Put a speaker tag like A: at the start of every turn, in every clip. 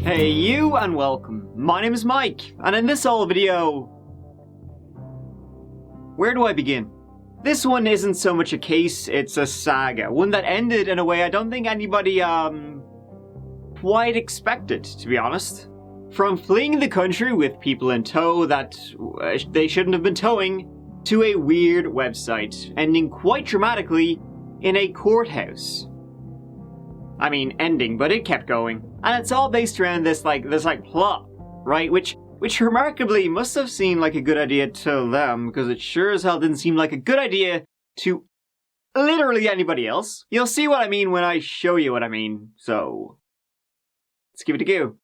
A: Hey you and welcome. My name is Mike, and in this whole video... where do I begin? This one isn't so much a case, it's a saga. One that ended in a way I don't think anybody, quite expected, to be honest. From fleeing the country with people in tow that they shouldn't have been towing, to a weird website, ending quite dramatically in a courthouse. I mean, ending, but it kept going. And it's all based around this plot, right? Which remarkably must have seemed like a good idea to them, because it sure as hell didn't seem like a good idea to literally anybody else. You'll see what I mean when I show you what I mean, so let's give it a go.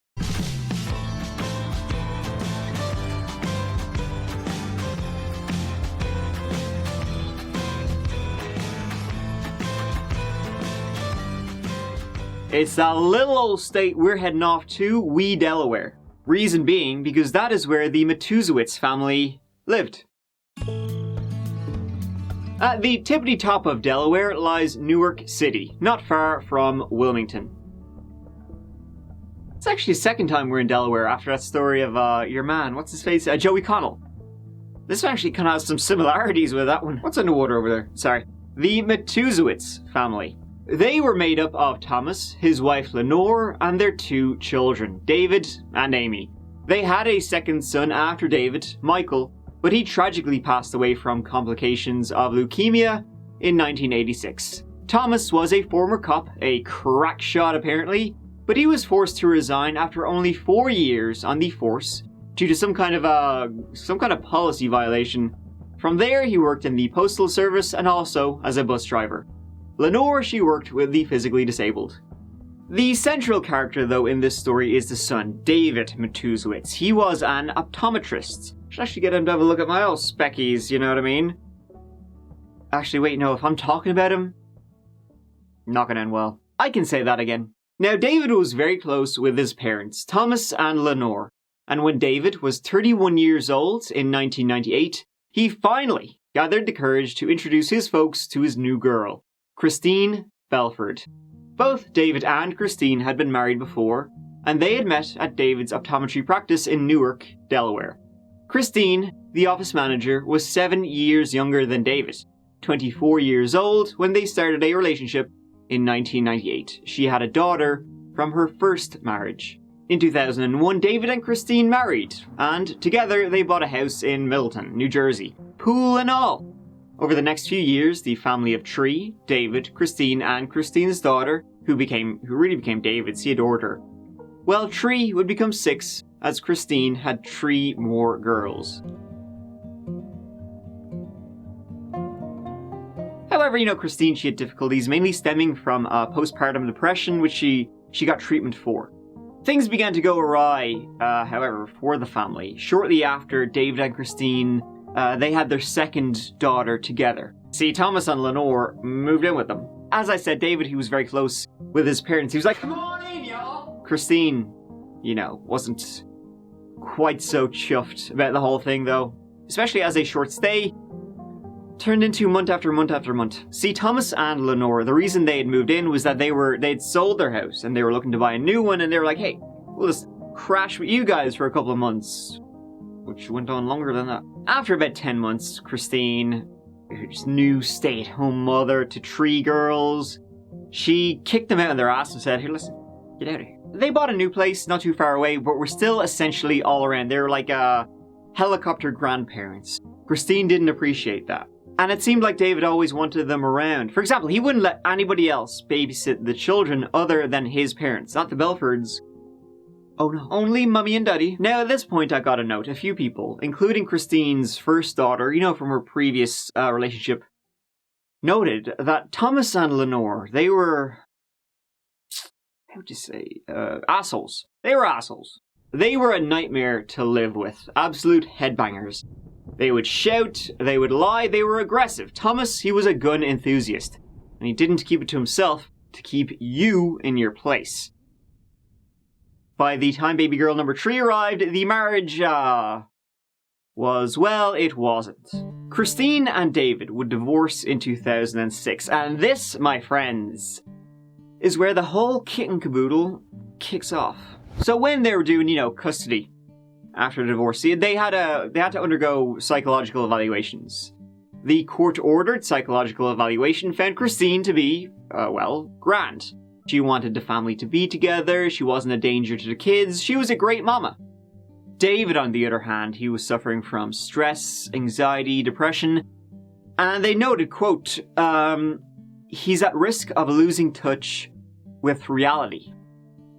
A: It's that little old state we're heading off to, wee Delaware. Reason being, because that is where the Matusiewicz family lived. At the tippity top of Delaware lies Newark City, not far from Wilmington. It's actually the second time we're in Delaware after that story of your man, what's his face, Joey Connell. This actually kind of has some similarities with that one. What's underwater over there? Sorry. The Matusiewicz family. They were made up of Thomas, his wife Lenore, and their two children, David and Amy. They had a second son after David, Michael, but he tragically passed away from complications of leukemia in 1986. Thomas was a former cop, a crack shot apparently, but he was forced to resign after only 4 years on the force due to some kind of policy violation. From there, he worked in the postal service and also as a bus driver. Lenore, she worked with the physically disabled. The central character, though, in this story is the son, David Matusiewicz. He was an optometrist. Should actually get him to have a look at my old speckies, you know what I mean? Actually, wait, no, if I'm talking about him, not gonna end well. I can say that again. Now, David was very close with his parents, Thomas and Lenore. And when David was 31 years old in 1998, he finally gathered the courage to introduce his folks to his new girl, Christine Belford. Both David and Christine had been married before, and they had met at David's optometry practice in Newark, Delaware. Christine, the office manager, was 7 years younger than David, 24 years old when they started a relationship in 1998. She had a daughter from her first marriage. In 2001, David and Christine married, and together they bought a house in Middleton, New Jersey, pool and all. Over the next few years, the family of three, David, Christine, and Christine's daughter, who really became David's, he adored her. Well, three would become 6, as Christine had 3 more girls. However, Christine, she had difficulties mainly stemming from postpartum depression, which she got treatment for. Things began to go awry, however, for the family. Shortly after David and Christine they had their second daughter together. See, Thomas and Lenore moved in with them. As I said, David, he was very close with his parents. He was like, "Come on in, y'all!" Christine, wasn't quite so chuffed about the whole thing, though. Especially as a short stay turned into month after month after month. See, Thomas and Lenore, the reason they had moved in was that they'd sold their house and they were looking to buy a new one, and they were like, "Hey, we'll just crash with you guys for a couple of months." Which went on longer than that. After about 10 months, Christine, her new stay-at-home mother to 3 girls, she kicked them out of their ass and said, "Here, listen, get out of here." They bought a new place not too far away, but were still essentially all around. They were like helicopter grandparents. Christine didn't appreciate that. And it seemed like David always wanted them around. For example, he wouldn't let anybody else babysit the children other than his parents, not the Belfords. Oh no, only Mummy and Daddy. Now at this point I gotta note, a few people, including Christine's first daughter, from her previous relationship, noted that Thomas and Lenore, they were, assholes. They were assholes. They were a nightmare to live with, absolute headbangers. They would shout, they would lie, they were aggressive. Thomas, he was a gun enthusiast, and he didn't keep it to himself to keep you in your place. By the time baby girl number 3 arrived, the marriage, was, well, it wasn't. Christine and David would divorce in 2006, and this, my friends, is where the whole kit and caboodle kicks off. So when they were doing, custody after the divorce, they had to undergo psychological evaluations. The court-ordered psychological evaluation found Christine to be, grand. She wanted the family to be together, she wasn't a danger to the kids, she was a great mama. David, on the other hand, he was suffering from stress, anxiety, depression, and they noted, quote, he's at risk of losing touch with reality.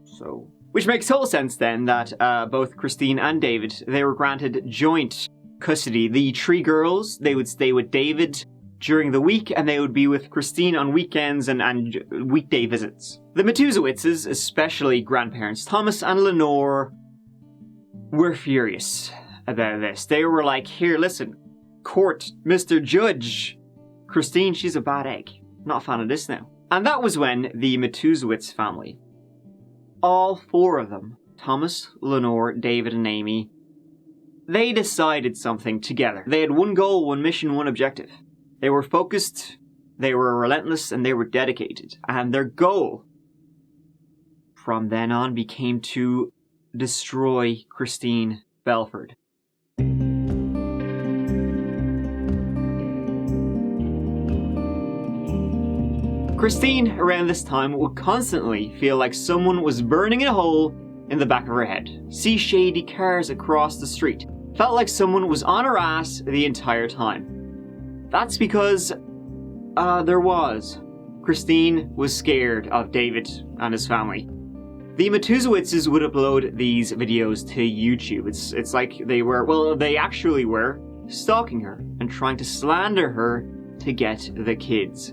A: So, which makes total sense then that both Christine and David, they were granted joint custody. The 3 girls, they would stay with David during the week, and they would be with Christine on weekends and weekday visits. The Matusiewiczes, especially grandparents Thomas and Lenore, were furious about this. They were like, here, listen, court, Mr. Judge, Christine, she's a bad egg. Not a fan of this now. And that was when the Matusiewicz family, all 4 of them, Thomas, Lenore, David, and Amy, they decided something together. They had one goal, one mission, one objective. They were focused, they were relentless, and they were dedicated. And their goal from then on became to destroy Christine Belford. Christine, around this time, would constantly feel like someone was burning a hole in the back of her head. See shady cars across the street. Felt like someone was on her ass the entire time. That's because, Christine was scared of David and his family. The Matusiewiczes would upload these videos to YouTube. It's like they actually were stalking her and trying to slander her to get the kids.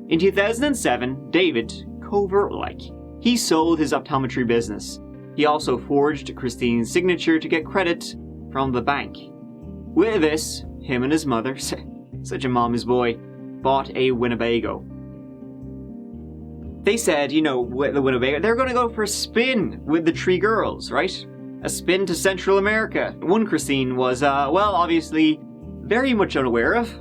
A: In 2007, David, covert-like, he sold his optometry business. He also forged Christine's signature to get credit from the bank. With this, him and his mother, such a mama's boy, bought a Winnebago. They said, with the Winnebago, they're going to go for a spin with the 3 girls, right? A spin to Central America. One Christine was, obviously, very much unaware of.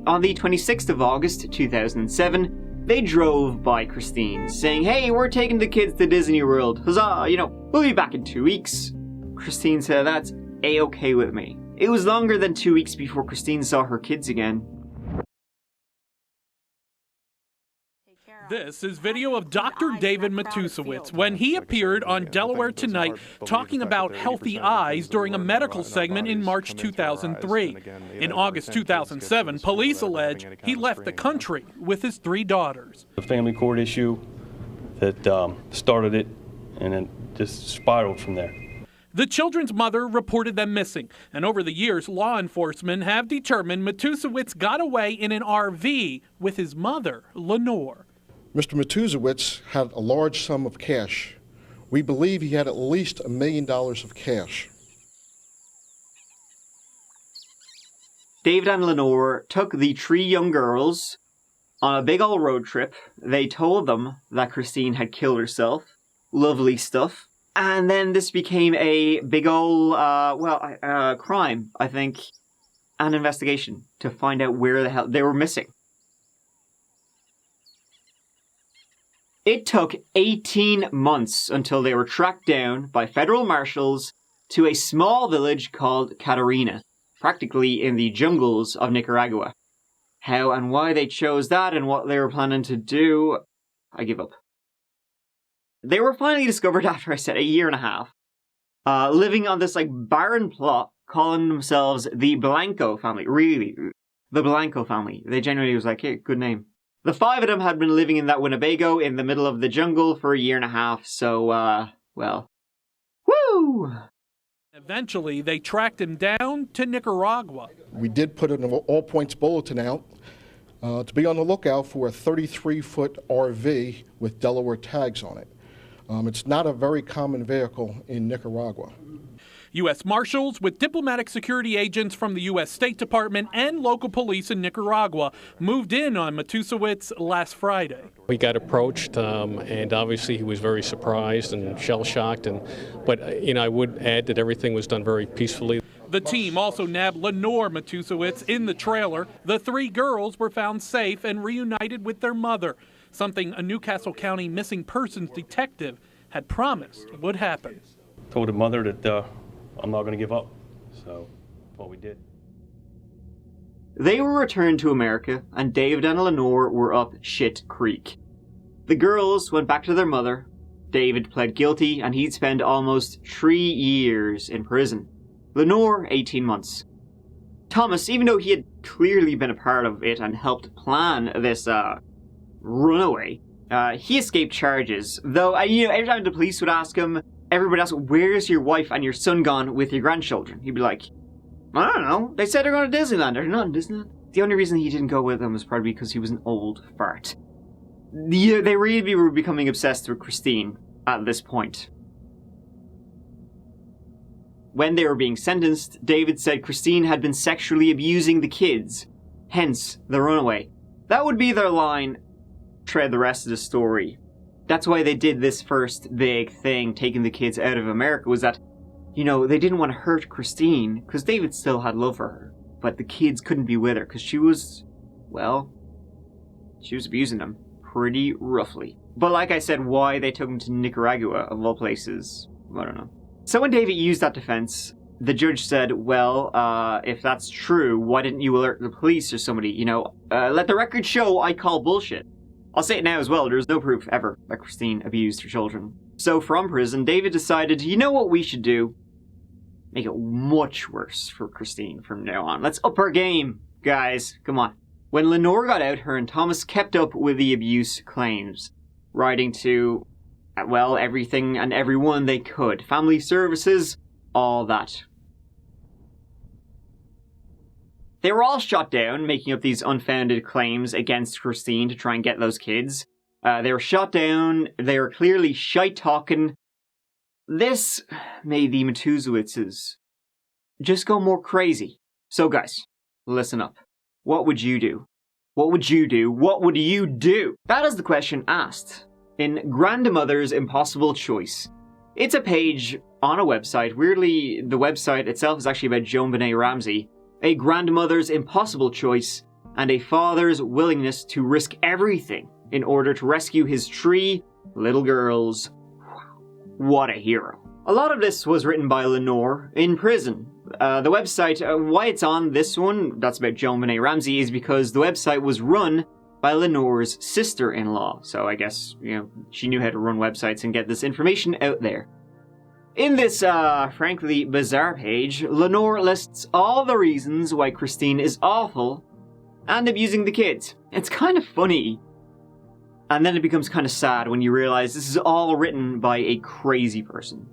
A: On the 26th of August 2007, they drove by Christine, saying, hey, we're taking the kids to Disney World. Huzzah, we'll be back in 2 weeks. Christine said, that's A-okay with me. It was longer than 2 weeks before Christine saw her kids again.
B: This is video of Dr. David Matusiewicz when he appeared on Delaware Tonight talking about healthy eyes during a medical segment in March 2003. In August 2007, police allege he left the country with his 3 daughters.
C: A family court issue that started it and then just spiraled from there.
B: The children's mother reported them missing, and over the years, law enforcement have determined Matusiewicz got away in an RV with his mother, Lenore.
D: Mr. Matusiewicz had a large sum of cash. We believe he had at least $1 million of cash.
A: David and Lenore took the 3 young girls on a big old road trip. They told them that Christine had killed herself. Lovely stuff. And then this became a big old, crime, I think, an investigation to find out where the hell they were missing. It took 18 months until they were tracked down by federal marshals to a small village called Catarina, practically in the jungles of Nicaragua. How and why they chose that and what they were planning to do, I give up. They were finally discovered after, I said, a year and a half, living on this barren plot, calling themselves the Blanco family. Really, the Blanco family. They genuinely was like, hey, good name. The 5 of them had been living in that Winnebago in the middle of the jungle for a year and a half, so, woo!
B: Eventually, they tracked him down to Nicaragua.
D: We did put an all-points bulletin out to be on the lookout for a 33-foot RV with Delaware tags on it. It's not a very common vehicle in Nicaragua.
B: U.S. Marshals with diplomatic security agents from the U.S. State Department and local police in Nicaragua moved in on Matusiewicz last Friday.
E: We got approached, and obviously he was very surprised and shell-shocked. But I would add that everything was done very peacefully.
B: The team also nabbed Lenore Matusiewicz in the trailer. The 3 girls were found safe and reunited with their mother, something a Newcastle County missing persons detective had promised would happen.
C: told the mother that I'm not going to give up. So that's what we did.
A: They were returned to America, and David and Lenore were up shit creek. The girls went back to their mother. David pled guilty, and he'd spend almost 3 years in prison. Lenore, 18 months. Thomas, even though he had clearly been a part of it and helped plan this runaway, he escaped charges. Though, every time the police would ask him, everybody asked, "Where's your wife and your son gone with your grandchildren?" He'd be like, "I don't know. They said they're going to Disneyland. They're not in Disneyland." The only reason he didn't go with them was probably because he was an old fart. They really were becoming obsessed with Christine at this point. When they were being sentenced, David said Christine had been sexually abusing the kids, hence the runaway. That would be their line, tread the rest of the story. That's why they did this first big thing, taking the kids out of America, was that, they didn't want to hurt Christine, because David still had love for her, but the kids couldn't be with her, because she was abusing them pretty roughly. But like I said, why they took him to Nicaragua, of all places, I don't know. So when David used that defense, the judge said, well, if that's true, why didn't you alert the police or somebody? Let the record show I call bullshit. I'll say it now as well, there's no proof ever that Christine abused her children. So from prison, David decided, you know what we should do? Make it much worse for Christine from now on. Let's up our game, guys. Come on. When Lenore got out, her and Thomas kept up with the abuse claims, writing to, everything and everyone they could. Family services, all that. They were all shot down, making up these unfounded claims against Christine to try and get those kids. They were shot down, they were clearly shite-talking. This made the Matusiewiczes just go more crazy. So guys, listen up. What would you do? What would you do? What would you do? That is the question asked in Grandmother's Impossible Choice. It's a page on a website. Weirdly, the website itself is actually about JoanBenet Ramsey. A grandmother's impossible choice and a father's willingness to risk everything in order to rescue his 3 little girls. What a hero. A lot of this was written by Lenore in prison. The website, why it's on this one, that's about JoanBenet Ramsey, is because the website was run by Lenore's sister-in-law. So I guess, she knew how to run websites and get this information out there. In this, frankly bizarre page, Lenore lists all the reasons why Christine is awful and abusing the kids. It's kind of funny. And then it becomes kind of sad when you realize this is all written by a crazy person.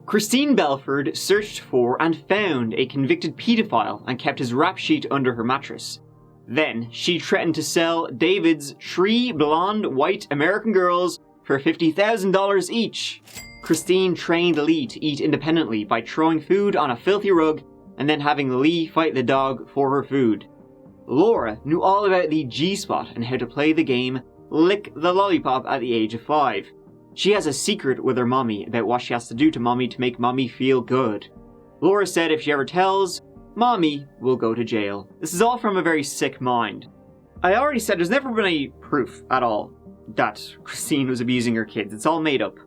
A: Christine Belford searched for and found a convicted paedophile and kept his rap sheet under her mattress. Then, she threatened to sell David's 3 blonde, white American girls for $50,000 each. Christine trained Lee to eat independently by throwing food on a filthy rug and then having Lee fight the dog for her food. Laura knew all about the G-spot and how to play the game Lick the Lollipop at the age of 5. She has a secret with her mommy about what she has to do to mommy to make mommy feel good. Laura said if she ever tells, mommy will go to jail. This is all from a very sick mind. I already said there's never been any proof at all that Christine was abusing her kids. It's all made up.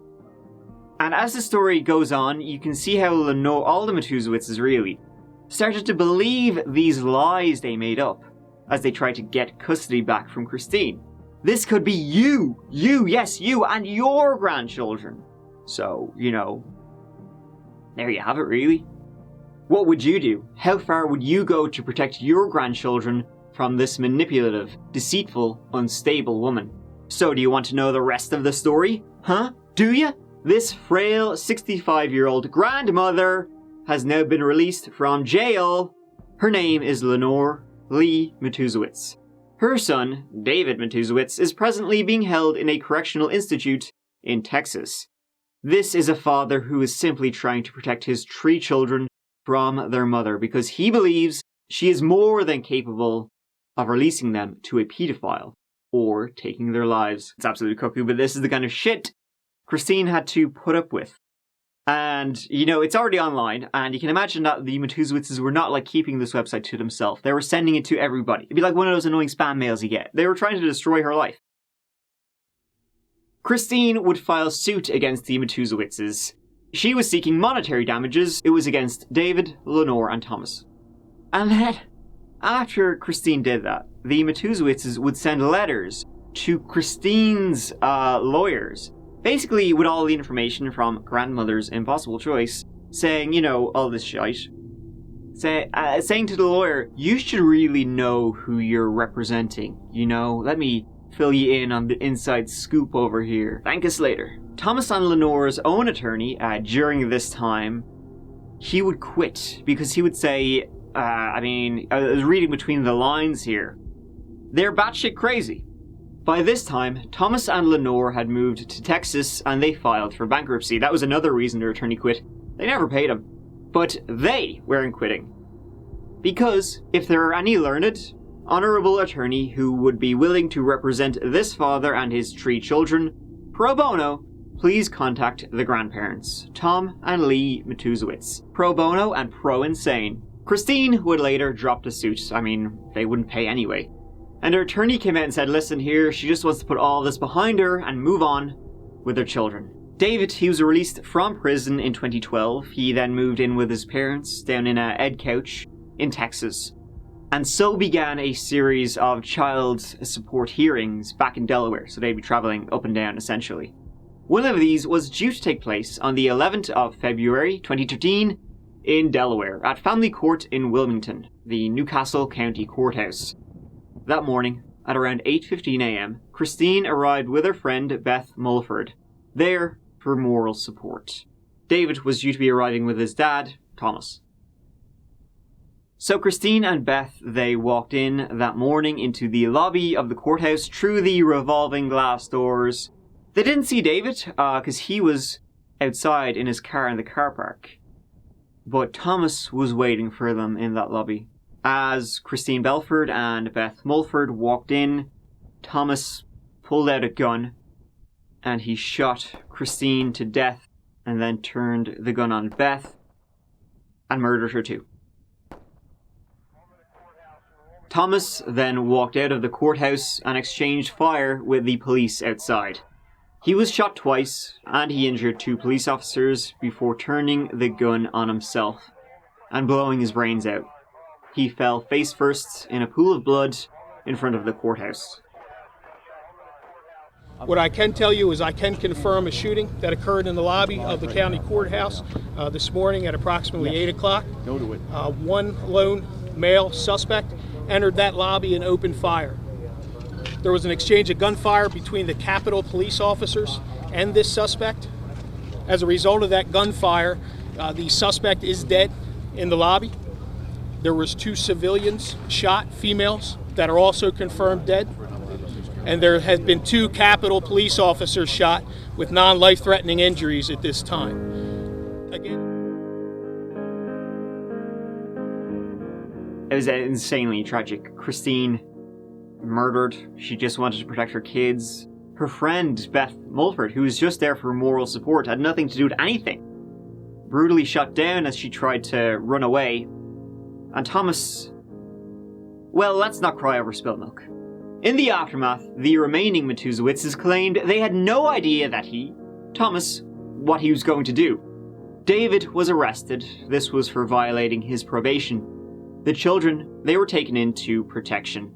A: And as the story goes on, you can see how Lenore, all the Matusiewiczes really, started to believe these lies they made up as they tried to get custody back from Christine. This could be you, and your grandchildren. So, there you have it really. What would you do? How far would you go to protect your grandchildren from this manipulative, deceitful, unstable woman? So do you want to know the rest of the story? Huh? Do you? This frail 65-year-old grandmother has now been released from jail. Her name is Lenore Lee Matusiewicz. Her son, David Matusiewicz, is presently being held in a correctional institute in Texas. This is a father who is simply trying to protect his 3 children from their mother because he believes she is more than capable of releasing them to a pedophile or taking their lives. It's absolutely cuckoo, but this is the kind of shit Christine had to put up with. And, it's already online, and you can imagine that the Matusiewiczes were not, keeping this website to themselves. They were sending it to everybody. It'd be like one of those annoying spam mails you get. They were trying to destroy her life. Christine would file suit against the Matusiewiczes She was seeking monetary damages. It was against David, Lenore, and Thomas. And then, after Christine did that, the Matusiewiczes would send letters to Christine's lawyers, basically with all the information from grandmother's impossible choice, saying, all this shite. Saying to the lawyer, you should really know who you're representing, let me fill you in on the inside scoop over here. Thank us later. Thomas and Lenore's own attorney, during this time, he would quit because he would say, I was reading between the lines here, they're batshit crazy. By this time, Thomas and Lenore had moved to Texas and they filed for bankruptcy. That was another reason their attorney quit. They never paid him. But they weren't quitting. Because if there are any learned, honorable attorney who would be willing to represent this father and his 3 children, pro bono, please contact the grandparents, Tom and Lee Matusiewicz. Pro bono and pro insane. Christine would later drop the suit. They wouldn't pay anyway. And her attorney came out and said, listen here, she just wants to put all this behind her and move on with her children. David, he was released from prison in 2012. He then moved in with his parents down in Ed Couch in Texas. And so began a series of child support hearings back in Delaware, so they'd be traveling up and down essentially. One of these was due to take place on the 11th of February 2013 in Delaware at Family Court in Wilmington, the Newcastle County Courthouse. That morning, at around 8:15 a.m., Christine arrived with her friend Beth Mulford, there for moral support. David was due to be arriving with his dad, Thomas. So Christine and Beth, they walked in that morning into the lobby of the courthouse through the revolving glass doors. They didn't see David, because he was outside in his car in the car park. But Thomas was waiting for them in that lobby. As Christine Belford and Beth Mulford walked in, Thomas pulled out a gun and he shot Christine to death and then turned the gun on Beth and murdered her too. Thomas then walked out of the courthouse and exchanged fire with the police outside. He was shot twice and he injured 2 police officers before turning the gun on himself and blowing his brains out. He fell face first in a pool of blood in front of the courthouse.
F: What I can tell you is I can confirm a shooting that occurred in the lobby of the county courthouse this morning at approximately 8 o'clock. One lone male suspect entered that lobby and opened fire. There was an exchange of gunfire between the Capitol police officers and this suspect. As a result of that gunfire, the suspect is dead in the lobby. There was 2 civilians shot, females, that are also confirmed dead. And there has been 2 Capitol police officers shot with non-life-threatening injuries at this time. Again,
A: it was insanely tragic. Christine murdered. She just wanted to protect her kids. Her friend, Beth Mulford, who was just there for moral support, had nothing to do with anything. Brutally shot down as she tried to run away. And Thomas... well, let's not cry over spilled milk. In the aftermath, the remaining Matusiewiczes claimed they had no idea that Thomas, what he was going to do. David was arrested. This was for violating his probation. The children, they were taken into protection.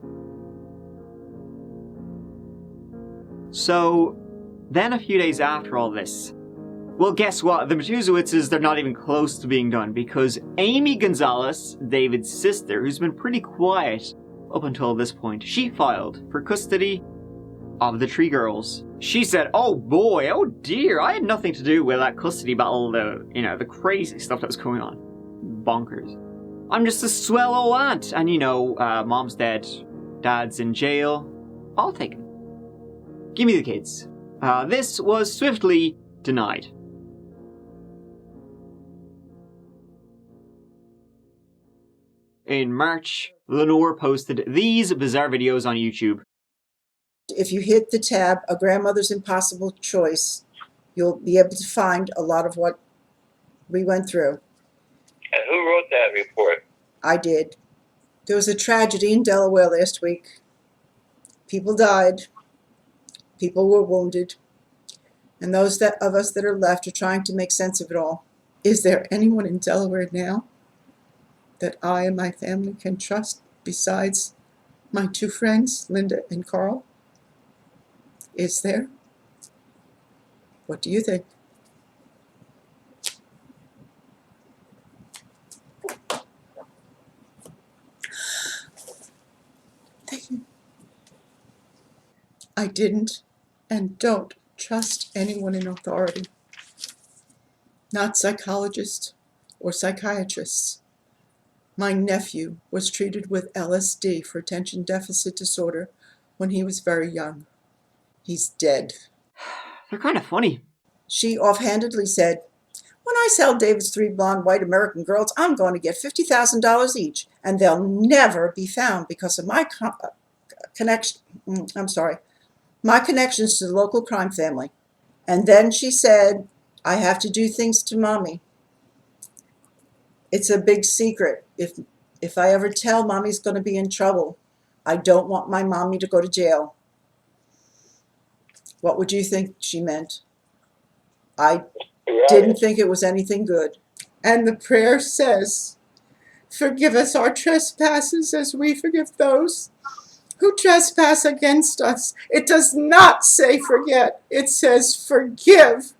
A: So, then a few days after all this, well, guess what? The Matusiewiczes, they're not even close to being done because Amy Gonzalez, David's sister, who's been pretty quiet up until this point, she filed for custody of the 3 girls. She said, oh boy, oh dear, I had nothing to do with that custody battle, the crazy stuff that was going on. Bonkers. I'm just a swell old aunt, and mom's dead, dad's in jail, I'll take him. Give me the kids. This was swiftly denied. In March, Lenore posted these bizarre videos on YouTube.
G: If you hit the tab, A Grandmother's Impossible Choice, you'll be able to find a lot of what we went through.
H: And who wrote that report?
G: I did. There was a tragedy in Delaware last week. People died. People were wounded. And those of us that are left are trying to make sense of it all. Is there anyone in Delaware now that I and my family can trust besides my two friends, Linda and Carl? Is there? What do you think? Thank you. I didn't and don't trust anyone in authority. Not psychologists or psychiatrists. My nephew was treated with LSD for attention deficit disorder when he was very young. He's dead.
A: They're kind of funny.
G: She offhandedly said, when I sell David's 3 blonde white American girls, I'm going to get $50,000 each, and they'll never be found because of my my connections to the local crime family. And then she said, I have to do things to Mommy. It's a big secret. If I ever tell Mommy's going to be in trouble, I don't want my Mommy to go to jail. What would you think she meant? I didn't think it was anything good. And the prayer says, forgive us our trespasses as we forgive those who trespass against us. It does not say forget. It says forgive.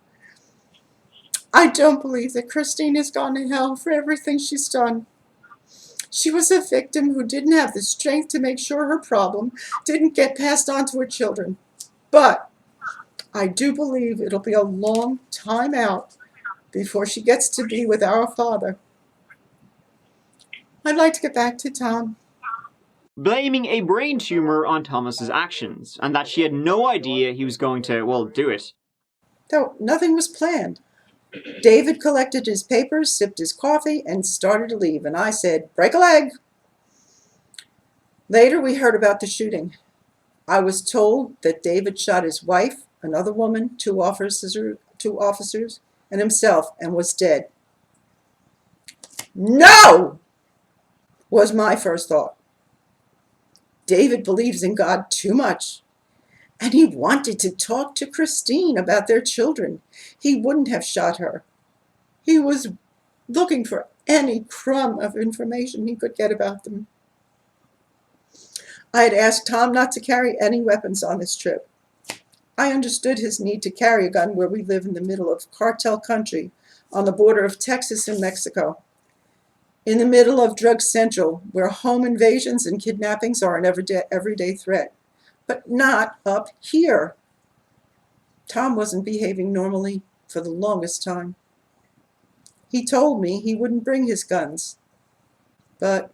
G: I don't believe that Christine has gone to hell for everything she's done. She was a victim who didn't have the strength to make sure her problem didn't get passed on to her children. But I do believe it'll be a long time out before she gets to be with our Father. I'd like to get back to Tom.
A: Blaming a brain tumor on Thomas's actions, and that she had no idea he was going to, well, do it.
G: Though nothing was planned. David collected his papers, sipped his coffee, and started to leave, and I said, break a leg. Later we heard about the shooting. I was told that David shot his wife, another woman, two officers, and himself, and was dead. No! Was my first thought. David believes in God too much, and he wanted to talk to Christine about their children. He wouldn't have shot her. He was looking for any crumb of information he could get about them. I had asked Tom not to carry any weapons on this trip. I understood his need to carry a gun where we live in the middle of cartel country on the border of Texas and Mexico. In the middle of Drug Central, where home invasions and kidnappings are an everyday threat. But not up here. Tom wasn't behaving normally for the longest time. He told me he wouldn't bring his guns. But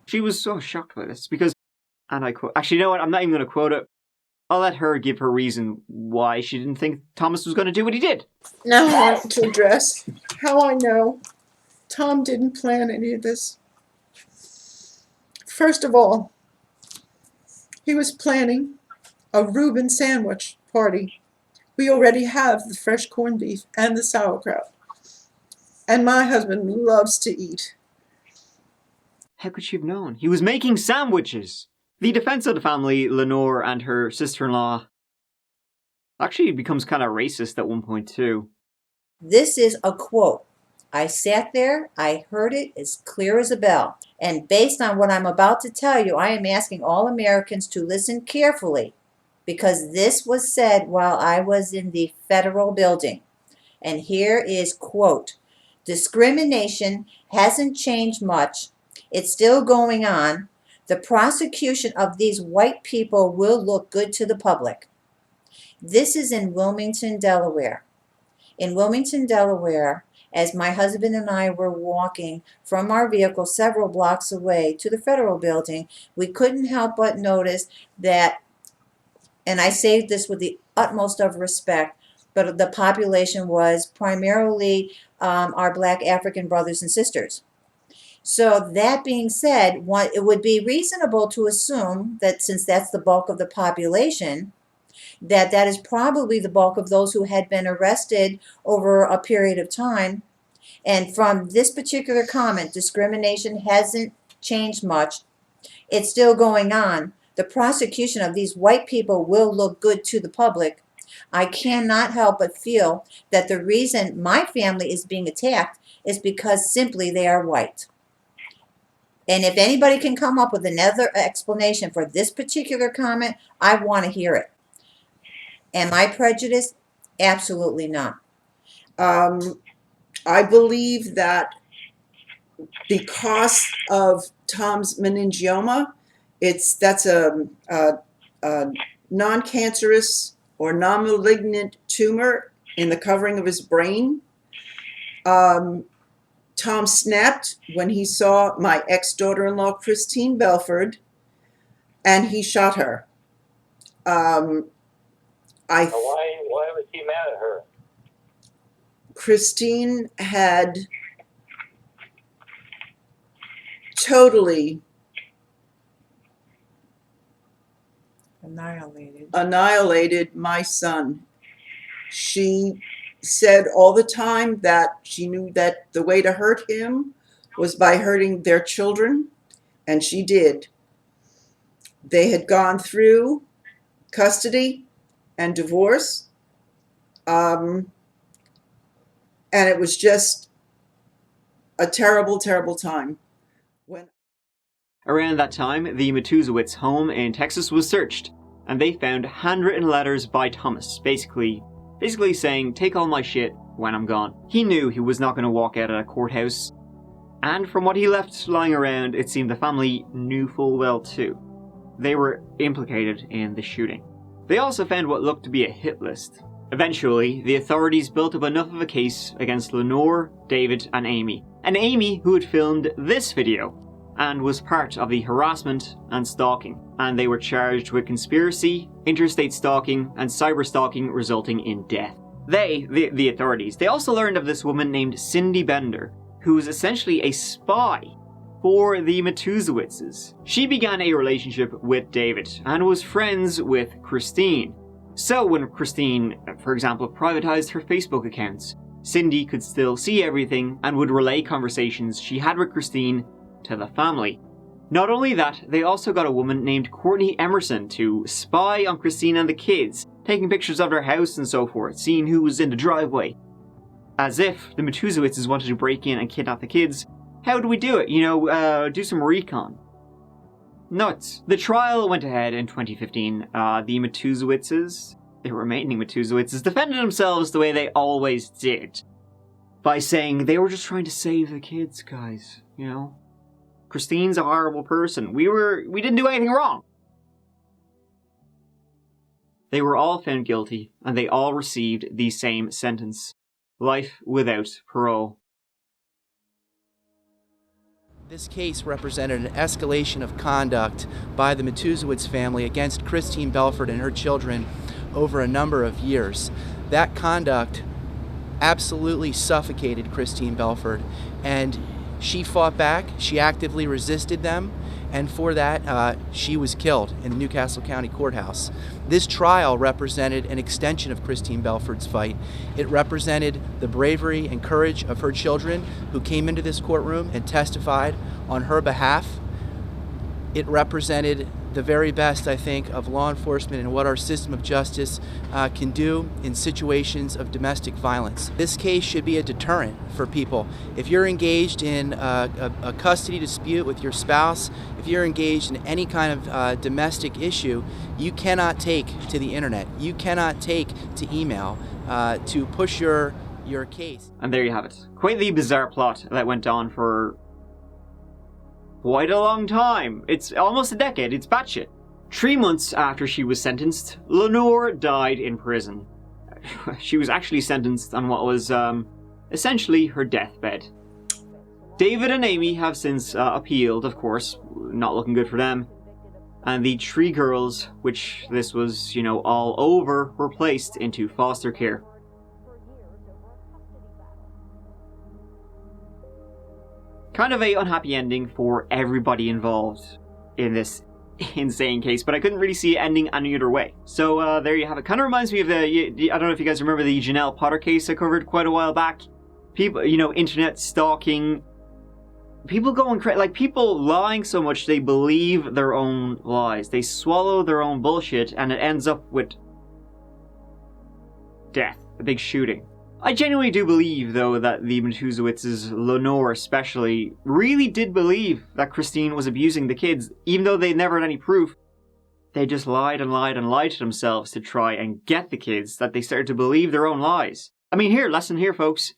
A: She was so shocked by this because, and I quote, actually, you know what? I'm not even going to quote it. I'll let her give her reason why she didn't think Thomas was going to do what he did.
G: now I want to address how I know Tom didn't plan any of this. First of all, he was planning a Reuben sandwich party. We already have the fresh corned beef and the sauerkraut. And my husband loves to eat.
A: How could she have known? He was making sandwiches. The defense of the family, Lenore and her sister-in-law, actually becomes kind of racist at one point too.
I: This is a quote. I sat there, I heard it as clear as a bell. And based on what I'm about to tell you, I am asking all Americans to listen carefully, because this was said while I was in the federal building. And here is quote, discrimination hasn't changed much. It's still going on. The prosecution of these white people will look good to the public. This is in Wilmington, Delaware. In Wilmington, Delaware, as my husband and I were walking from our vehicle several blocks away to the federal building, we couldn't help but notice that, and I say this with the utmost of respect, but the population was primarily our black African brothers and sisters. So that being said, it would be reasonable to assume that since that's the bulk of the population, that is probably the bulk of those who had been arrested over a period of time. And from this particular comment, discrimination hasn't changed much. It's still going on. The prosecution of these white people will look good to the public. I cannot help but feel that the reason my family is being attacked is because simply they are white. And if anybody can come up with another explanation for this particular comment, I want to hear it. Am I prejudiced? Absolutely not.
G: I believe that because of Tom's meningioma, that's a non-cancerous or non-malignant tumor in the covering of his brain. Tom snapped when he saw my ex-daughter-in-law, Christine Belford, and he shot her.
H: Why was he mad at her?
G: Christine had totally annihilated my son. She said all the time that she knew that the way to hurt him was by hurting their children, and she did. They had gone through custody and divorce, and it was just a terrible, terrible time.
A: Around that time, the Matusiewicz home in Texas was searched, and they found handwritten letters by Thomas, basically saying, take all my shit when I'm gone. He knew he was not going to walk out of a courthouse, and from what he left lying around, it seemed the family knew full well too. They were implicated in the shooting. They also found what looked to be a hit list. Eventually, the authorities built up enough of a case against Lenore, David, and Amy. And Amy, who had filmed this video, and was part of the harassment and stalking. And they were charged with conspiracy, interstate stalking, and cyber stalking resulting in death. The authorities, they also learned of this woman named Cindy Bender, who was essentially a spy for the Matusiewiczes. She began a relationship with David, and was friends with Christine. So when Christine, for example, privatized her Facebook accounts, Cindy could still see everything and would relay conversations she had with Christine to the family. Not only that, they also got a woman named Courtney Emerson to spy on Christine and the kids, taking pictures of their house and so forth, seeing who was in the driveway. As if the Matusiewiczes wanted to break in and kidnap the kids. How do we do it? Do some recon. Nuts. The trial went ahead in 2015. The Matusiewiczes, the remaining Matusiewiczes, defended themselves the way they always did. By saying they were just trying to save the kids, guys, Christine's a horrible person. We didn't do anything wrong. They were all found guilty, and they all received the same sentence. Life without parole.
J: This case represented an escalation of conduct by the Matusiewicz family against Christine Belford and her children over a number of years. That conduct absolutely suffocated Christine Belford, and she fought back, she actively resisted them, and for that, she was killed in the Newcastle County Courthouse. This trial represented an extension of Christine Belford's fight. It represented the bravery and courage of her children who came into this courtroom and testified on her behalf. It represented the very best, I think, of law enforcement and what our system of justice can do in situations of domestic violence. This case should be a deterrent for people. If you're engaged in a custody dispute with your spouse, if you're engaged in any kind of domestic issue, you cannot take to the internet. You cannot take to email to push your case.
A: And there you have it. Quite the bizarre plot that went on for quite a long time. It's almost a decade. It's batshit. 3 months after she was sentenced, Lenore died in prison. She was actually sentenced on what was essentially her deathbed. David and Amy have since appealed, of course, not looking good for them. And the 3 girls, which this was, all over, were placed into foster care. Kind of a unhappy ending for everybody involved in this insane case, but I couldn't really see it ending any other way. So there you have it. Kind of reminds me of I don't know if you guys remember the Janelle Potter case I covered quite a while back. People, internet stalking, people going crazy, like people lying so much they believe their own lies. They swallow their own bullshit, and it ends up with death, a big shooting. I genuinely do believe, though, that the Matusiewiczes, Lenore especially, really did believe that Christine was abusing the kids, even though they never had any proof. They just lied and lied and lied to themselves to try and get the kids, that they started to believe their own lies. I mean, here, lesson here, folks.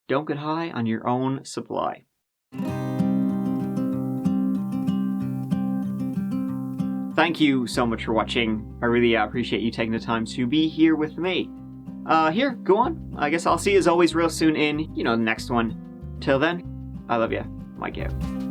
A: Don't get high on your own supply. Thank you so much for watching. I really appreciate you taking the time to be here with me. Here, go on. I guess I'll see you as always real soon in, the next one. Till then, I love ya. Mike out.